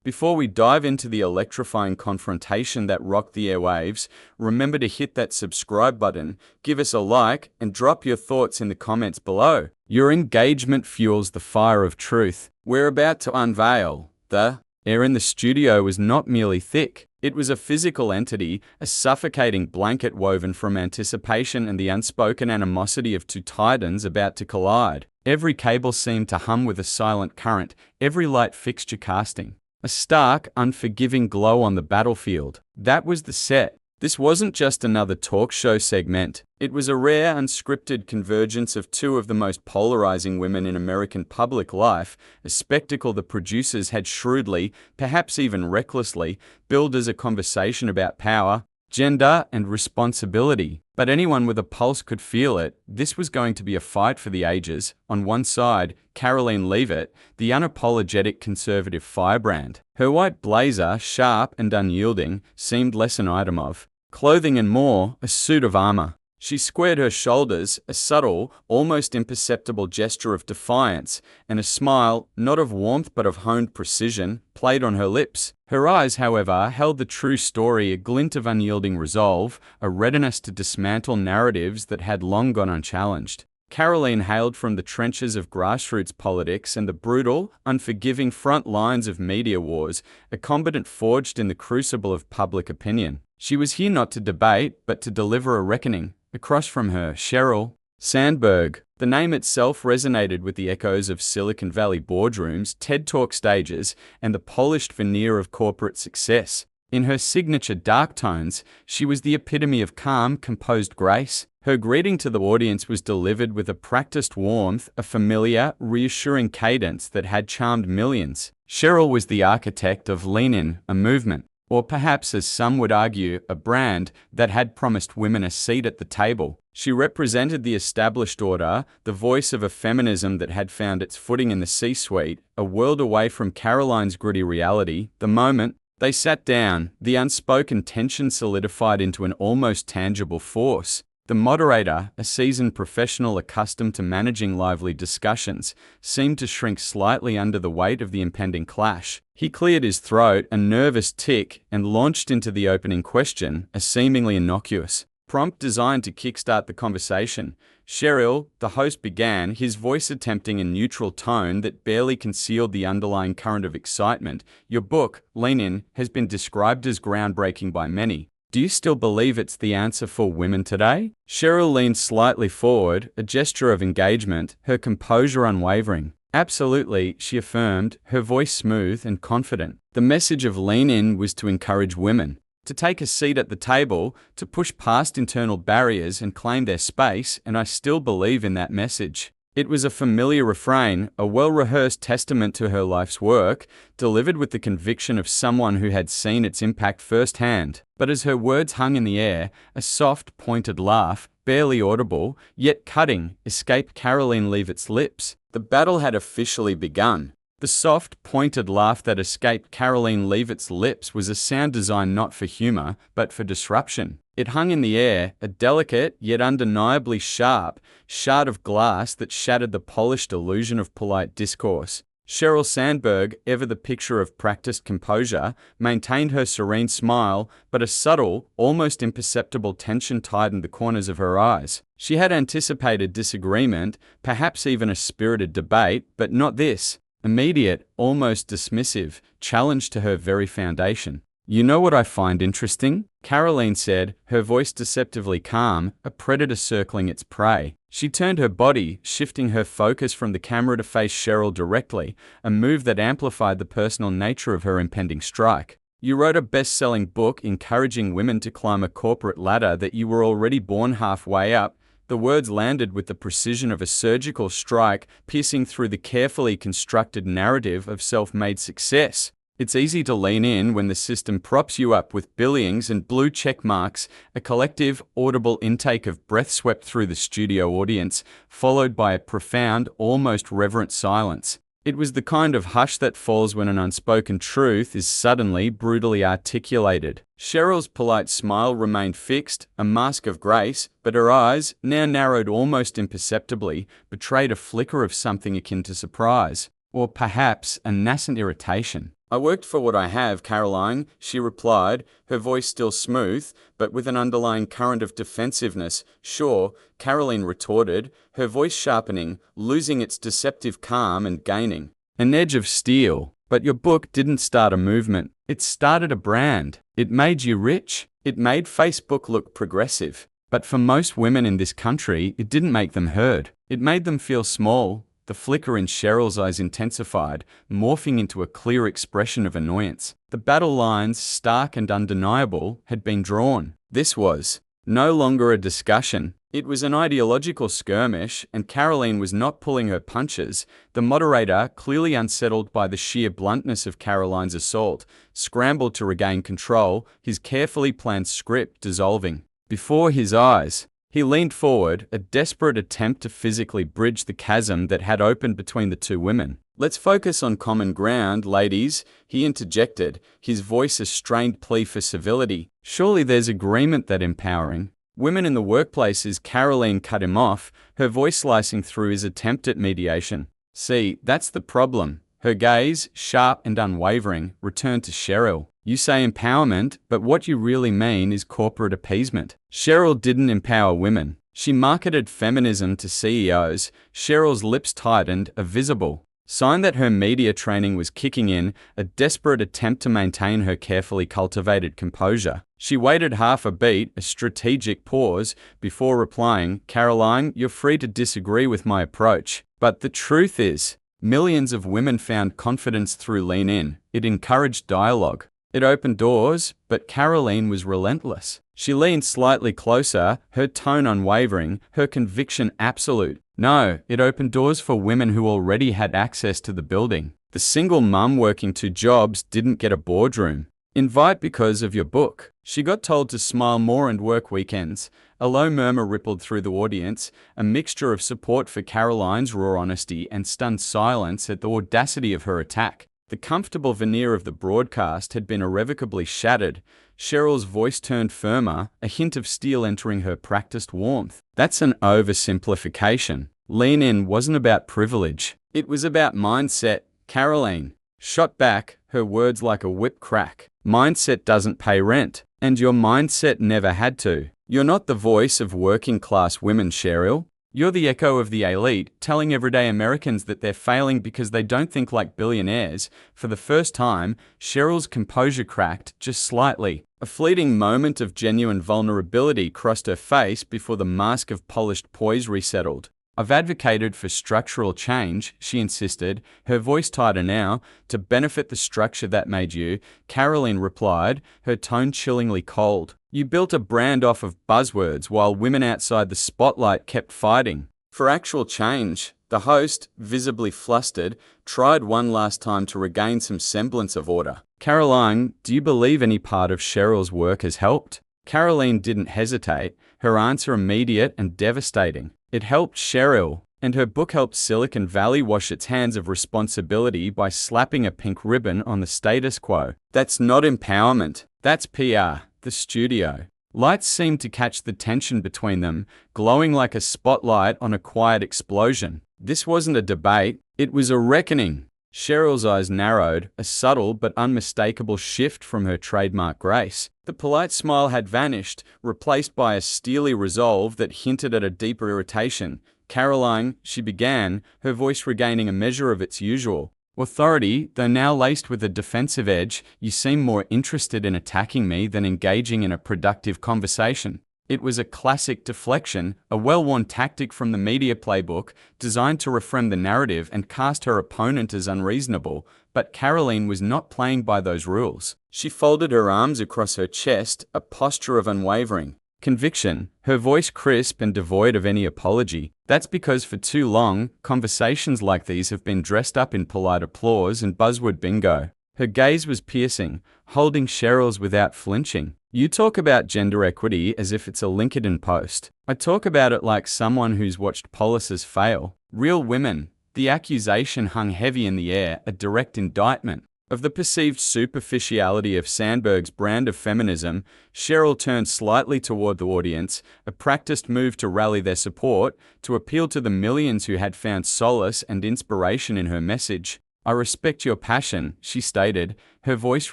Before we dive into the electrifying confrontation that rocked the airwaves, remember to hit that subscribe button, give us a like, and drop your thoughts in the comments below. Your engagement fuels the fire of truth. We're about to unveil the air in the studio was not merely thick. It was a physical entity, a suffocating blanket woven from anticipation and the unspoken animosity of two titans about to collide. Every cable seemed to hum with a silent current, every light fixture casting a stark, unforgiving glow on the battlefield. That was the set. This wasn't just another talk show segment. It was a rare, unscripted convergence of two of the most polarizing women in American public life, a spectacle the producers had shrewdly, perhaps even recklessly, billed as a conversation about power, gender, and responsibility. But anyone with a pulse could feel it. This was going to be a fight for the ages. On one side, Karoline Leavitt, the unapologetic conservative firebrand. Her white blazer, sharp and unyielding, seemed less an item of clothing and more a suit of armor. She squared her shoulders, a subtle, almost imperceptible gesture of defiance, and a smile, not of warmth but of honed precision, played on her lips. Her eyes, however, held the true story, a glint of unyielding resolve, a readiness to dismantle narratives that had long gone unchallenged. Karoline hailed from the trenches of grassroots politics and the brutal, unforgiving front lines of media wars, a combatant forged in the crucible of public opinion. She was here not to debate, but to deliver a reckoning. Across from her, Sheryl Sandberg. The name itself resonated with the echoes of Silicon Valley boardrooms, TED Talk stages, and the polished veneer of corporate success. In her signature dark tones, she was the epitome of calm, composed grace. Her greeting to the audience was delivered with a practiced warmth, a familiar, reassuring cadence that had charmed millions. Sheryl was the architect of Lean In, a movement, or perhaps, as some would argue, a brand that had promised women a seat at the table. She represented the established order, the voice of a feminism that had found its footing in the C-suite, a world away from Karoline's gritty reality. The moment they sat down, the unspoken tension solidified into an almost tangible force. The moderator, a seasoned professional accustomed to managing lively discussions, seemed to shrink slightly under the weight of the impending clash. He cleared his throat, a nervous tick, and launched into the opening question, a seemingly innocuous prompt designed to kickstart the conversation. Sheryl, the host, began, his voice attempting a neutral tone that barely concealed the underlying current of excitement. Your book, Lean In, has been described as groundbreaking by many. Do you still believe it's the answer for women today? Sheryl leaned slightly forward, a gesture of engagement, her composure unwavering. Absolutely, she affirmed, her voice smooth and confident. The message of Lean In was to encourage women to take a seat at the table, to push past internal barriers and claim their space, and I still believe in that message. It was a familiar refrain, a well-rehearsed testament to her life's work, delivered with the conviction of someone who had seen its impact firsthand. But as her words hung in the air, a soft, pointed laugh, barely audible, yet cutting, escaped Karoline Leavitt's lips. The battle had officially begun. The soft, pointed laugh that escaped Karoline Leavitt's lips was a sound designed not for humor, but for disruption. It hung in the air, a delicate, yet undeniably sharp, shard of glass that shattered the polished illusion of polite discourse. Sheryl Sandberg, ever the picture of practiced composure, maintained her serene smile, but a subtle, almost imperceptible tension tightened the corners of her eyes. She had anticipated disagreement, perhaps even a spirited debate, but not this. Immediate, almost dismissive, challenge to her very foundation. You know what I find interesting? Karoline said, her voice deceptively calm, a predator circling its prey. She turned her body, shifting her focus from the camera to face Sheryl directly, a move that amplified the personal nature of her impending strike. You wrote a best-selling book encouraging women to climb a corporate ladder that you were already born halfway up. The words landed with the precision of a surgical strike, piercing through the carefully constructed narrative of self-made success. It's easy to lean in when the system props you up with billings and blue check marks. A collective, audible intake of breath swept through the studio audience, followed by a profound, almost reverent silence. It was the kind of hush that falls when an unspoken truth is suddenly, brutally articulated. Sheryl's polite smile remained fixed, a mask of grace, but her eyes, now narrowed almost imperceptibly, betrayed a flicker of something akin to surprise, or perhaps a nascent irritation. I worked for what I have, Karoline, she replied, her voice still smooth, but with an underlying current of defensiveness. Sure, Karoline retorted, her voice sharpening, losing its deceptive calm and gaining an edge of steel. But your book didn't start a movement. It started a brand. It made you rich. It made Facebook look progressive. But for most women in this country, it didn't make them heard. It made them feel small. The flicker in Sheryl's eyes intensified, morphing into a clear expression of annoyance. The battle lines, stark and undeniable, had been drawn. This was no longer a discussion. It was an ideological skirmish, and Karoline was not pulling her punches. The moderator, clearly unsettled by the sheer bluntness of Karoline's assault, scrambled to regain control, his carefully planned script dissolving before his eyes. He leaned forward, a desperate attempt to physically bridge the chasm that had opened between the two women. "Let's focus on common ground, ladies," he interjected, his voice a strained plea for civility. "Surely there's agreement that empowering women in the workplaces." Karoline cut him off, her voice slicing through his attempt at mediation. "See, that's the problem." Her gaze, sharp and unwavering, returned to Sheryl. "You say empowerment, but what you really mean is corporate appeasement." Sheryl didn't empower women. She marketed feminism to CEOs. Sheryl's lips tightened, a visible sign that her media training was kicking in, a desperate attempt to maintain her carefully cultivated composure. She waited half a beat, a strategic pause, before replying, "Karoline, you're free to disagree with my approach. But the truth is, millions of women found confidence through Lean In. It encouraged dialogue. It opened doors, but Karoline was relentless." She leaned slightly closer, her tone unwavering, her conviction absolute. "No, it opened doors for women who already had access to the building. The single mum working 2 jobs didn't get a boardroom invite because of your book." She got told to smile more and work weekends. A low murmur rippled through the audience, a mixture of support for Karoline's raw honesty and stunned silence at the audacity of her attack. The comfortable veneer of the broadcast had been irrevocably shattered. Sheryl's voice turned firmer, a hint of steel entering her practiced warmth. "That's an oversimplification. Lean In wasn't about privilege. It was about mindset." Karoline shot back, her words like a whip crack. "Mindset doesn't pay rent, and your mindset never had to. You're not the voice of working-class women, Sheryl. You're the echo of the elite, telling everyday Americans that they're failing because they don't think like billionaires." For the first time, Sheryl's composure cracked, just slightly. A fleeting moment of genuine vulnerability crossed her face before the mask of polished poise resettled. "I've advocated for structural change," she insisted, her voice tighter now, "to benefit the structure that made you." Karoline replied, her tone chillingly cold. "You built a brand off of buzzwords while women outside the spotlight kept fighting for actual change." The host, visibly flustered, tried one last time to regain some semblance of order. "Karoline, do you believe any part of Sheryl's work has helped?" Karoline didn't hesitate, her answer immediate and devastating. "It helped Sheryl, and her book helped Silicon Valley wash its hands of responsibility by slapping a pink ribbon on the status quo." "That's not empowerment. That's PR." The studio lights seemed to catch the tension between them, glowing like a spotlight on a quiet explosion. This wasn't a debate, it was a reckoning. Sheryl's eyes narrowed, a subtle but unmistakable shift from her trademark grace. The polite smile had vanished, replaced by a steely resolve that hinted at a deeper irritation. "Karoline," she began, her voice regaining a measure of its usual authority, though now laced with a defensive edge, "you seem more interested in attacking me than engaging in a productive conversation." It was a classic deflection, a well-worn tactic from the media playbook, designed to reframe the narrative and cast her opponent as unreasonable, but Karoline was not playing by those rules. She folded her arms across her chest, a posture of unwavering conviction, her voice crisp and devoid of any apology. "That's because for too long, conversations like these have been dressed up in polite applause and buzzword bingo." Her gaze was piercing, holding Sheryl's without flinching. "You talk about gender equity as if it's a LinkedIn post. I talk about it like someone who's watched policies fail. Real women." The accusation hung heavy in the air, a direct indictment of the perceived superficiality of Sandberg's brand of feminism. Sheryl turned slightly toward the audience, a practiced move to rally their support, to appeal to the millions who had found solace and inspiration in her message. "I respect your passion," she stated, her voice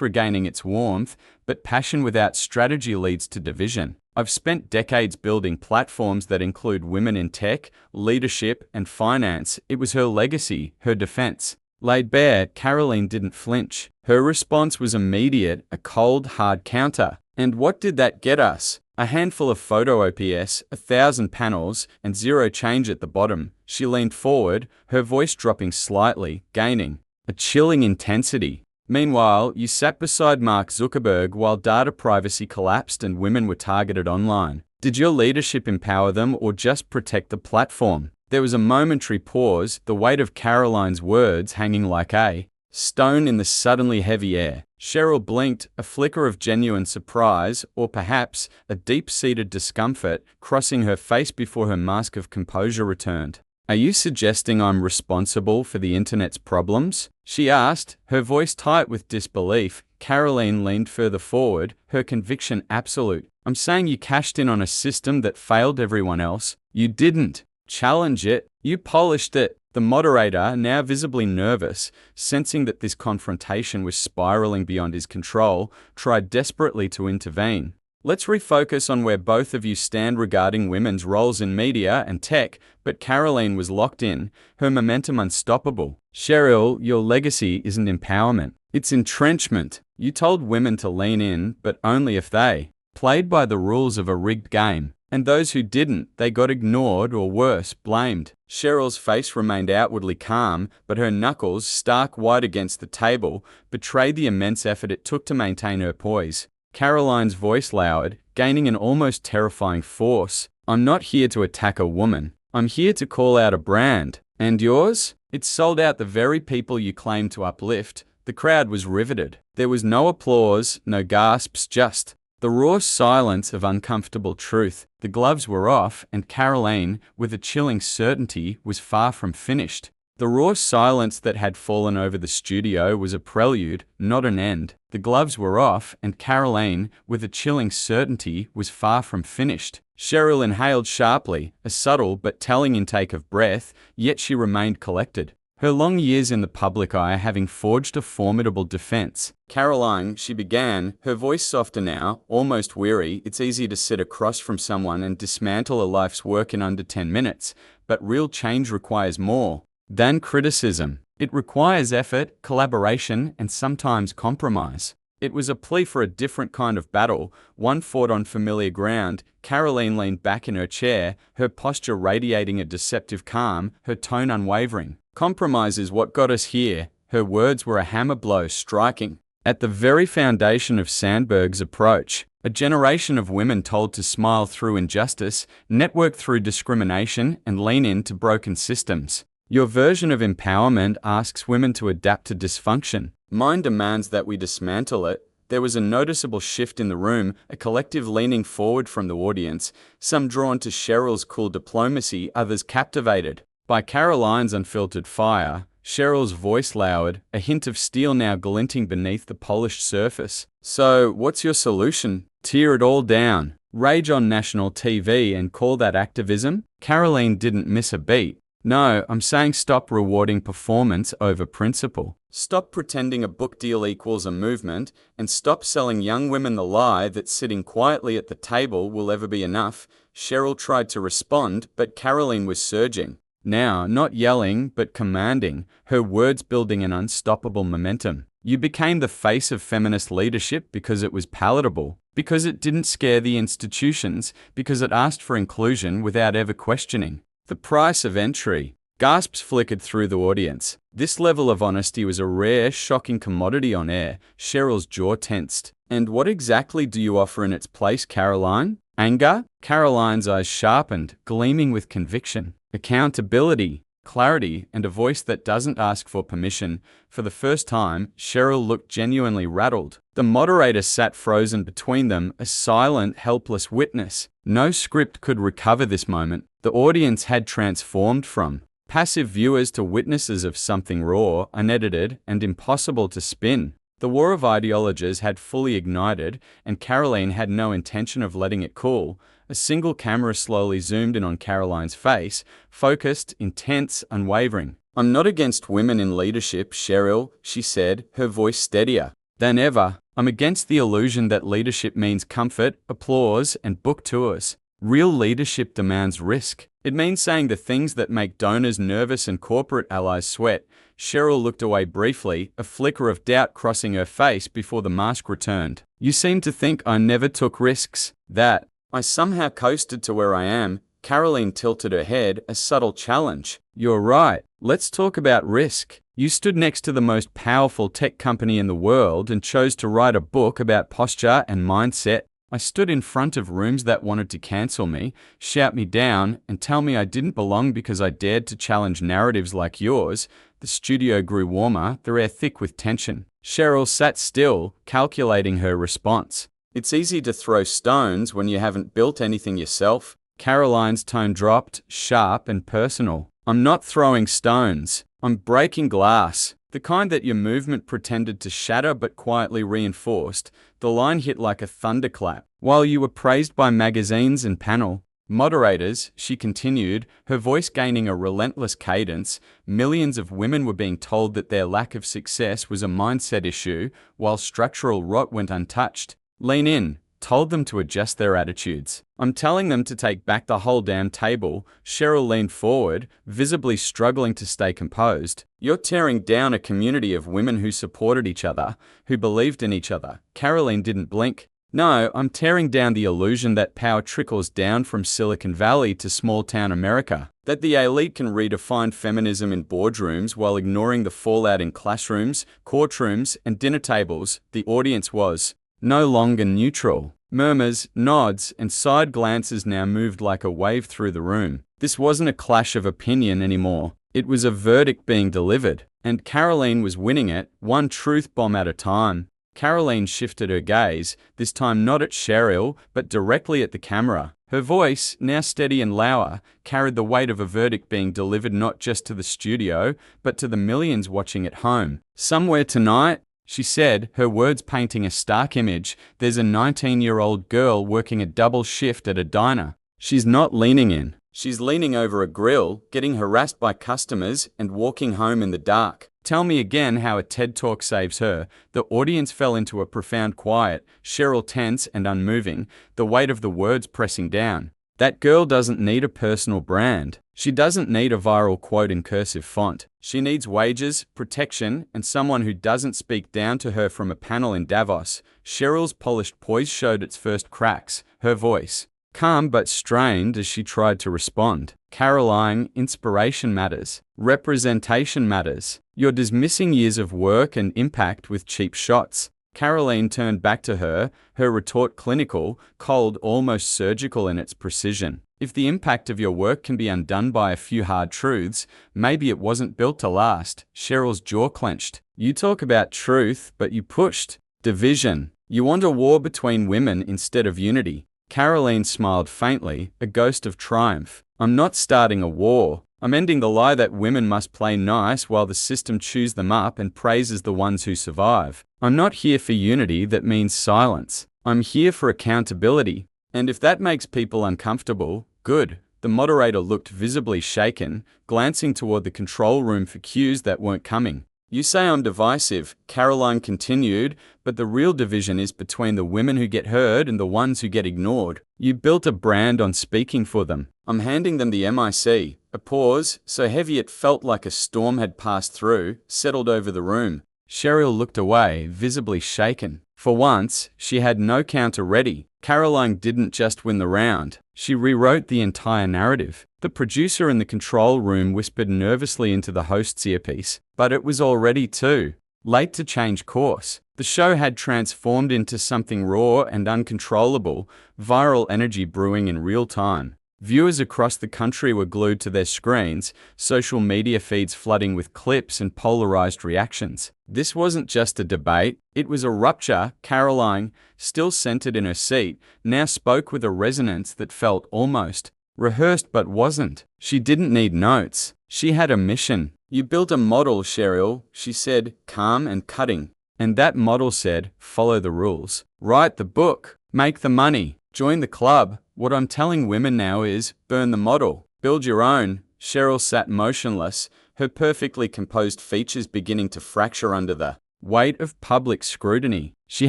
regaining its warmth, "but passion without strategy leads to division. I've spent decades building platforms that include women in tech, leadership, and finance." It was her legacy, her defense. Laid bare, Karoline didn't flinch. Her response was immediate, a cold, hard counter. And what did that get us? A handful of photo OPS, 1,000 panels, and zero change at the bottom. She leaned forward, her voice dropping slightly, gaining a chilling intensity. "Meanwhile, you sat beside Mark Zuckerberg while data privacy collapsed and women were targeted online. Did your leadership empower them or just protect the platform?" There was a momentary pause, the weight of Karoline's words hanging like a stone in the suddenly heavy air. Sheryl blinked, a flicker of genuine surprise, or perhaps a deep-seated discomfort, crossing her face before her mask of composure returned. "Are you suggesting I'm responsible for the internet's problems?" she asked, her voice tight with disbelief. Karoline leaned further forward, her conviction absolute. "I'm saying you cashed in on a system that failed everyone else. You didn't challenge it, you polished it." The moderator, now visibly nervous, sensing that this confrontation was spiraling beyond his control, tried desperately to intervene. "Let's refocus on where both of you stand regarding women's roles in media and tech," but Karoline was locked in, her momentum unstoppable. "Sheryl, your legacy isn't empowerment. It's entrenchment. You told women to lean in, but only if they played by the rules of a rigged game. And those who didn't, they got ignored or worse, blamed." Sheryl's face remained outwardly calm, but her knuckles, stark white against the table, betrayed the immense effort it took to maintain her poise. Karoline's voice lowered, gaining an almost terrifying force. "I'm not here to attack a woman. I'm here to call out a brand. And yours? It sold out the very people you claim to uplift." The crowd was riveted. There was no applause, no gasps, just the raw silence of uncomfortable truth. The gloves were off, and Karoline, with a chilling certainty, was far from finished. The raw silence that had fallen over the studio was a prelude, not an end. The gloves were off, and Karoline, with a chilling certainty, was far from finished. Sheryl inhaled sharply, a subtle but telling intake of breath, yet she remained collected. Her long years in the public eye having forged a formidable defense. "Karoline," she began, her voice softer now, almost weary. "It's easy to sit across from someone and dismantle a life's work in under 10 minutes, but real change requires more than criticism. It requires effort, collaboration, and sometimes compromise." It was a plea for a different kind of battle, one fought on familiar ground. Karoline leaned back in her chair, her posture radiating a deceptive calm, her tone unwavering. "Compromise is what got us here." Her words were a hammer blow striking at the very foundation of Sandberg's approach. A generation of women told to smile through injustice, network through discrimination, and lean into broken systems. Your version of empowerment asks women to adapt to dysfunction. Mine demands that we dismantle it. There was a noticeable shift in the room, a collective leaning forward from the audience, some drawn to Sheryl's cool diplomacy, others captivated by Karoline's unfiltered fire. Sheryl's voice lowered, a hint of steel now glinting beneath the polished surface. "So, what's your solution? Tear it all down, rage on national TV and call that activism?" Karoline didn't miss a beat. "No, I'm saying stop rewarding performance over principle. Stop pretending a book deal equals a movement, and stop selling young women the lie that sitting quietly at the table will ever be enough." Sheryl tried to respond, but Karoline was surging. Now, not yelling, but commanding, her words building an unstoppable momentum. "You became the face of feminist leadership because it was palatable, because it didn't scare the institutions, because it asked for inclusion without ever questioning the price of entry." Gasps flickered through the audience. This level of honesty was a rare, shocking commodity on air. Sheryl's jaw tensed. "And what exactly do you offer in its place, Karoline?" "Anger?" Karoline's eyes sharpened, gleaming with conviction. "Accountability, clarity, and a voice that doesn't ask for permission." For the first time, Sheryl looked genuinely rattled. The moderator sat frozen between them, a silent, helpless witness. No script could recover this moment. The audience had transformed from passive viewers to witnesses of something raw, unedited, and impossible to spin. The war of ideologies had fully ignited, and Karoline had no intention of letting it cool. A single camera slowly zoomed in on Karoline's face, focused, intense, unwavering. I'm not against women in leadership, Sheryl, she said, her voice steadier than ever. I'm against the illusion that leadership means comfort, applause, and book tours. Real leadership demands risk. It means saying the things that make donors nervous and corporate allies sweat. Sheryl looked away briefly, a flicker of doubt crossing her face before the mask returned. You seem to think I never took risks. That I somehow coasted to where I am. Karoline tilted her head, a subtle challenge. You're right. Let's talk about risk. You stood next to the most powerful tech company in the world and chose to write a book about posture and mindset. I stood in front of rooms that wanted to cancel me, shout me down, and tell me I didn't belong because I dared to challenge narratives like yours. The studio grew warmer, the air thick with tension. Sheryl sat still, calculating her response. It's easy to throw stones when you haven't built anything yourself. Karoline's tone dropped, sharp and personal. I'm not throwing stones. I'm breaking glass. The kind that your movement pretended to shatter but quietly reinforced. The line hit like a thunderclap. While you were praised by magazines and panel moderators, she continued, her voice gaining a relentless cadence, millions of women were being told that their lack of success was a mindset issue, while structural rot went untouched. Lean in. Told them to adjust their attitudes. I'm telling them to take back the whole damn table. Sheryl leaned forward, visibly struggling to stay composed. You're tearing down a community of women who supported each other, who believed in each other. Karoline didn't blink. No, I'm tearing down the illusion that power trickles down from Silicon Valley to small-town America. That the elite can redefine feminism in boardrooms while ignoring the fallout in classrooms, courtrooms, and dinner tables. The audience was no longer neutral. Murmurs, nods, and side glances now moved like a wave through the room. This wasn't a clash of opinion anymore. It was a verdict being delivered, and Karoline was winning it, one truth bomb at a time. Karoline shifted her gaze, this time not at Sheryl, but directly at the camera. Her voice, now steady and lower, carried the weight of a verdict being delivered not just to the studio, but to the millions watching at home. Somewhere tonight, she said, her words painting a stark image, there's a 19-year-old girl working a double shift at a diner. She's not leaning in. She's leaning over a grill, getting harassed by customers, and walking home in the dark. Tell me again how a TED Talk saves her. The audience fell into a profound quiet, Sheryl tense and unmoving, the weight of the words pressing down. That girl doesn't need a personal brand. She doesn't need a viral quote in cursive font. She needs wages, protection, and someone who doesn't speak down to her from a panel in Davos. Sheryl's polished poise showed its first cracks, her voice calm but strained as she tried to respond. Karoline, inspiration matters. Representation matters. You're dismissing years of work and impact with cheap shots. Karoline turned back to her, her retort clinical, cold, almost surgical in its precision. If the impact of your work can be undone by a few hard truths, maybe it wasn't built to last. Sheryl's jaw clenched. You talk about truth, but you pushed division. You want a war between women instead of unity. Karoline smiled faintly, a ghost of triumph. I'm not starting a war. I'm ending the lie that women must play nice while the system chews them up and praises the ones who survive. I'm not here for unity that means silence. I'm here for accountability. And if that makes people uncomfortable, good. The moderator looked visibly shaken, glancing toward the control room for cues that weren't coming. You say I'm divisive, Karoline continued, but the real division is between the women who get heard and the ones who get ignored. You built a brand on speaking for them. I'm handing them the MIC. A pause, so heavy it felt like a storm had passed through, settled over the room. Sheryl looked away, visibly shaken. For once, she had no counter ready. Karoline didn't just win the round. She rewrote the entire narrative. The producer in the control room whispered nervously into the host's earpiece, but it was already too late to change course. The show had transformed into something raw and uncontrollable, viral energy brewing in real time. Viewers across the country were glued to their screens, social media feeds flooding with clips and polarized reactions. This wasn't just a debate, it was a rupture. Karoline, still centered in her seat, now spoke with a resonance that felt almost rehearsed but wasn't. She didn't need notes. She had a mission. You built a model, Sheryl, she said, calm and cutting. And that model said, follow the rules. Write the book. Make the money. Join the club. What I'm telling women now is, burn the model. Build your own. Sheryl sat motionless, her perfectly composed features beginning to fracture under the weight of public scrutiny. She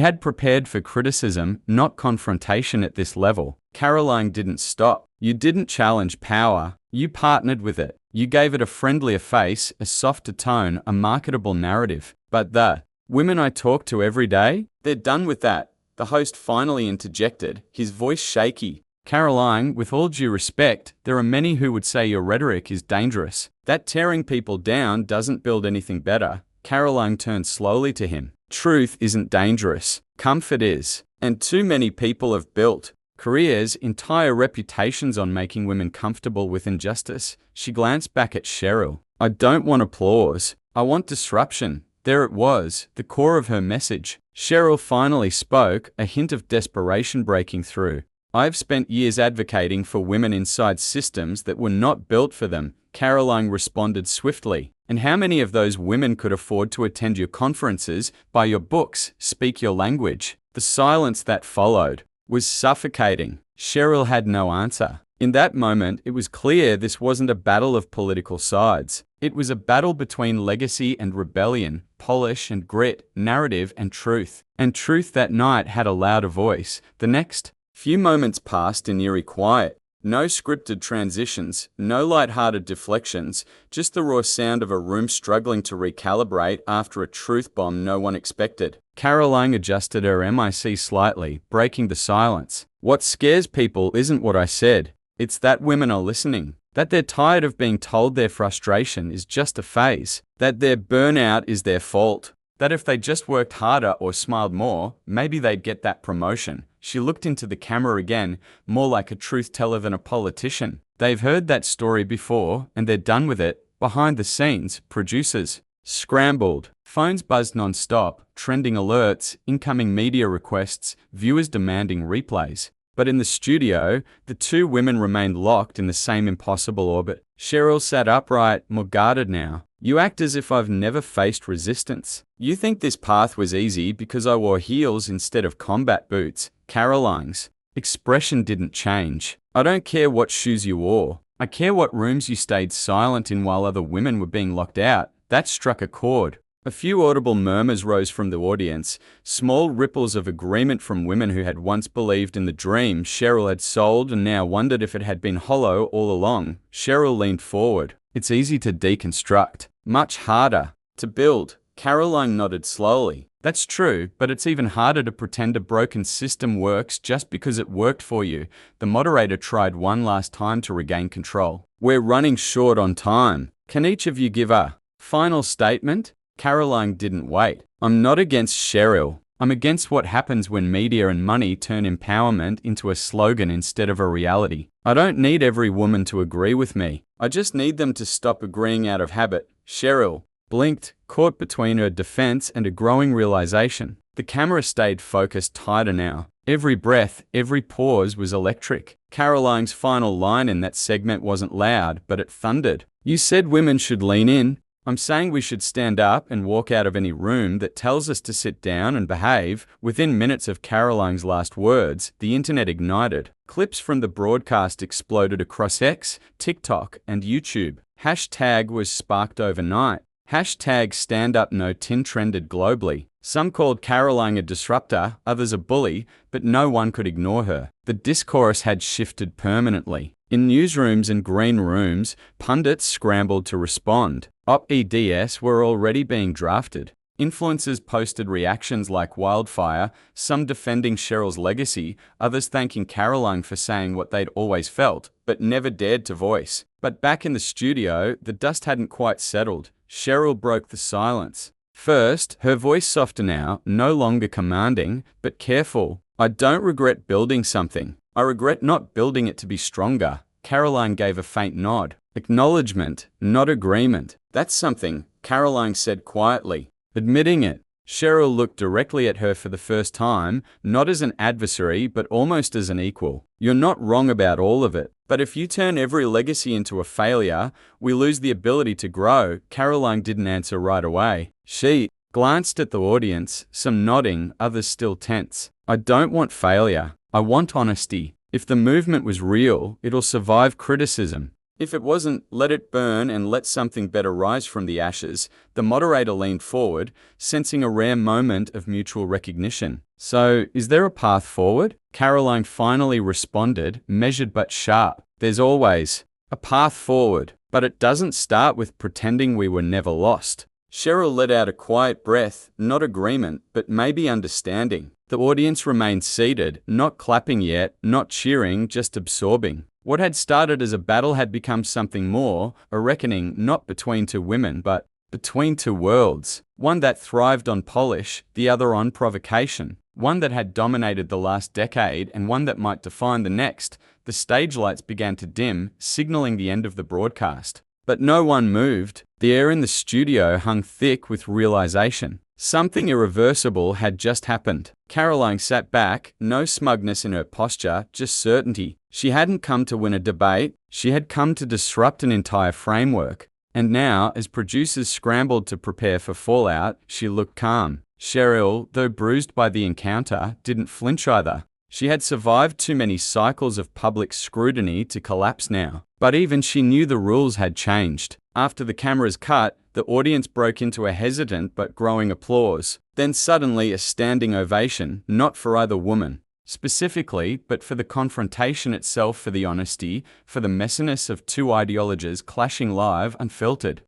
had prepared for criticism, not confrontation at this level. Karoline didn't stop. You didn't challenge power, you partnered with it. You gave it a friendlier face, a softer tone, a marketable narrative. But the women I talk to every day, they're done with that. The host finally interjected, his voice shaky. Karoline, with all due respect, there are many who would say your rhetoric is dangerous. That tearing people down doesn't build anything better. Karoline turned slowly to him. Truth isn't dangerous. Comfort is. And too many people have built careers, entire reputations on making women comfortable with injustice. She glanced back at Sheryl. I don't want applause. I want disruption. There it was, the core of her message. Sheryl finally spoke, a hint of desperation breaking through. I've spent years advocating for women inside systems that were not built for them. Karoline responded swiftly. And how many of those women could afford to attend your conferences, buy your books, speak your language? The silence that followed was suffocating. Sheryl had no answer. In that moment, it was clear this wasn't a battle of political sides. It was a battle between legacy and rebellion, polish and grit, narrative and truth. And truth that night had a louder voice. The next few moments passed in eerie quiet. No scripted transitions, no light-hearted deflections, just the raw sound of a room struggling to recalibrate after a truth bomb no one expected. Karoline adjusted her mic slightly, breaking the silence. What scares people isn't what I said. It's that women are listening. That they're tired of being told their frustration is just a phase. That their burnout is their fault. That if they just worked harder or smiled more, maybe they'd get that promotion. She looked into the camera again, more like a truth teller than a politician. They've heard that story before, and they're done with it. Behind the scenes, producers scrambled. Phones buzzed non-stop, trending alerts, incoming media requests, viewers demanding replays. But in the studio, the two women remained locked in the same impossible orbit. Sheryl sat upright, more guarded now. You act as if I've never faced resistance. You think this path was easy because I wore heels instead of combat boots. Karoline's expression didn't change. I don't care what shoes you wore. I care what rooms you stayed silent in while other women were being locked out. That struck a chord. A few audible murmurs rose from the audience, small ripples of agreement from women who had once believed in the dream Sheryl had sold and now wondered if it had been hollow all along. Sheryl leaned forward. It's easy to deconstruct. Much harder to build. Karoline nodded slowly. That's true, but it's even harder to pretend a broken system works just because it worked for you. The moderator tried one last time to regain control. We're running short on time. Can each of you give a final statement? Karoline didn't wait. I'm not against Sheryl. I'm against what happens when media and money turn empowerment into a slogan instead of a reality. I don't need every woman to agree with me. I just need them to stop agreeing out of habit. Sheryl blinked, caught between her defense and a growing realization. The camera stayed focused tighter now. Every breath, every pause was electric. Karoline's final line in that segment wasn't loud, but it thundered. You said women should lean in. I'm saying we should stand up and walk out of any room that tells us to sit down and behave. Within minutes of Karoline's last words, the internet ignited. Clips from the broadcast exploded across X, TikTok, and YouTube. Hashtag was sparked overnight. Hashtag #StandUpNoTin trended globally. Some called Karoline a disruptor, others a bully, but no one could ignore her. The discourse had shifted permanently. In newsrooms and green rooms, pundits scrambled to respond. Op-eds were already being drafted. Influencers posted reactions like wildfire, some defending Sheryl's legacy, others thanking Karoline for saying what they'd always felt, but never dared to voice. But back in the studio, the dust hadn't quite settled. Sheryl broke the silence. First, her voice softer now, no longer commanding, but careful. I don't regret building something. I regret not building it to be stronger. Karoline gave a faint nod. Acknowledgement, not agreement. That's something, Karoline said quietly. Admitting it. Sheryl looked directly at her for the first time, not as an adversary, but almost as an equal. You're not wrong about all of it. But if you turn every legacy into a failure, we lose the ability to grow. Karoline didn't answer right away. She glanced at the audience, some nodding, others still tense. I don't want failure. I want honesty. If the movement was real, it'll survive criticism. If it wasn't, let it burn and let something better rise from the ashes. The moderator leaned forward, sensing a rare moment of mutual recognition. So, is there a path forward? Karoline finally responded, measured but sharp. There's always a path forward, but it doesn't start with pretending we were never lost. Sheryl let out a quiet breath, not agreement, but maybe understanding. The audience remained seated, not clapping yet, not cheering, just absorbing. What had started as a battle had become something more, a reckoning not between two women, but between two worlds. One that thrived on polish, the other on provocation. One that had dominated the last decade and one that might define the next. The stage lights began to dim, signaling the end of the broadcast. But no one moved. The air in the studio hung thick with realization. Something irreversible had just happened. Karoline sat back, no smugness in her posture, just certainty. She hadn't come to win a debate, she had come to disrupt an entire framework. And now, as producers scrambled to prepare for fallout, she looked calm. Sheryl, though bruised by the encounter, didn't flinch either. She had survived too many cycles of public scrutiny to collapse now. But even she knew the rules had changed. After the cameras cut, the audience broke into a hesitant but growing applause. Then suddenly a standing ovation, not for either woman specifically, but for the confrontation itself, for the honesty, for the messiness of two ideologies clashing live, unfiltered.